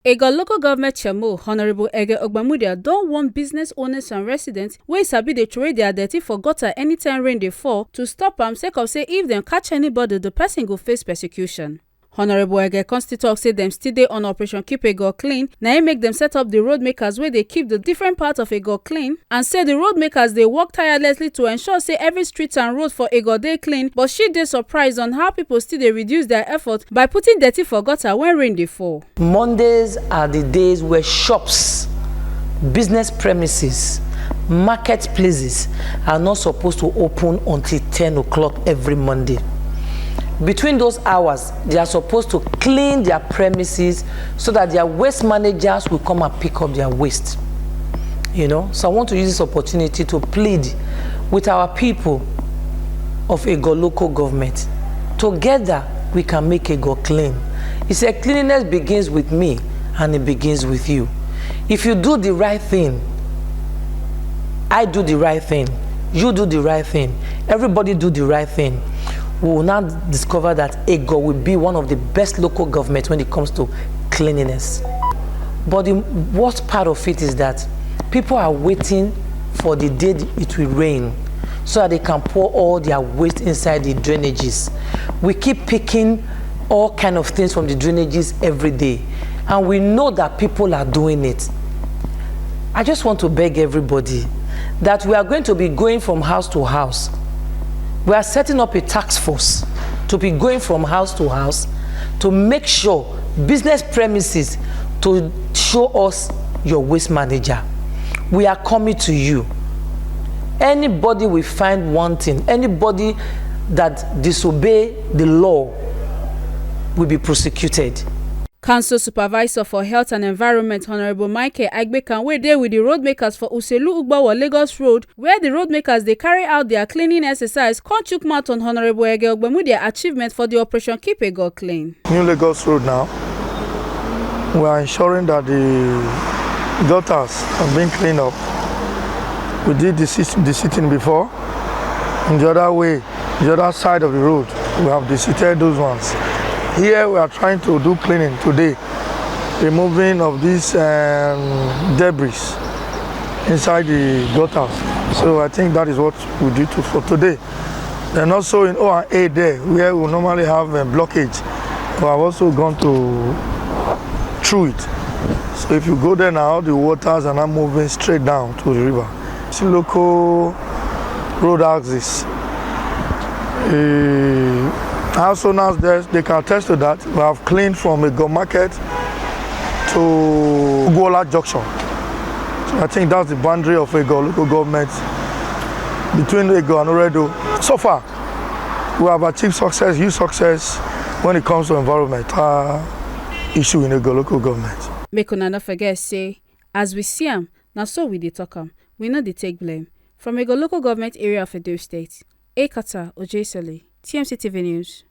Egor local government chairman Honorable Eghe Ogbemudia don warn business owners and residents wey sabi dey throway their dirty for gutter anytime rain dey fall to stop am sake of say if dem catch anybody the person go face persecution. Honorable Eghe come still talk say dem still dey on Operation Keep Egor Clean, na im make dem set up the road makers wey dey keep the different parts of Egor clean, and say the road makers dey work tirelessly to ensure say every street and road for Egor dey clean, but she dey surprised on how people still dey reduce their effort by putting dirty for gutter when rain dey fall. Mondays are the days where shops, business premises, marketplaces are not supposed to open until 10 o'clock every Monday. Between those hours, they are supposed to clean their premises so that their waste managers will come and pick up their waste. So I want to use this opportunity to plead with our people of Egor local government. Together, we can make Egor clean. He said cleanliness begins with me and it begins with you. If you do the right thing, I do the right thing, you do the right thing, everybody do the right thing, we will now discover that Egor will be one of the best local governments when it comes to cleanliness. But the worst part of it is that people are waiting for the day it will rain so that they can pour all their waste inside the drainages. We keep picking all kinds of things from the drainages every day, and we know that people are doing it. I just want to beg everybody that we are going to be going from house to house. We are setting up a task force to be going from house to house to make sure business premises to show us your waste manager. We are coming to you. Anybody we find wanting, anybody that disobey the law will be prosecuted. Council Supervisor for Health and Environment Honorable Eghe Ogbemudia wey dey with the road makers for Uselu Ugbawo Lagos Road, where the road makers dey carry out their cleaning exercise, come chook mouth on Honorable Eghe Ogbemudia achievement for the Operation Keep Egor Clean. New Lagos Road now, we are ensuring that the gutters are being cleaned up. We did the sitting before. In the other way, the other side of the road, we have deseated those ones. Here we are trying to do cleaning today, removing of these debris inside the gutters. So I think that is what we did for today. And also in O&A there, where we normally have a blockage, we have also gone through it. So if you go there now, the waters are now moving straight down to the river. It's local road axis. As soon as they can attest to that, we have cleaned from Egor Market to Ugwola Junction. So I think that's the boundary of Egor local government between Egor and Oredo. So far, we have achieved success, huge success when it comes to environment issue in Egor local government. Make una not forget say, as we see am, now so we dey talk am, we no dey take blame. From Egor local government area of Edo State, Ekata Ojesele, TMC TV News.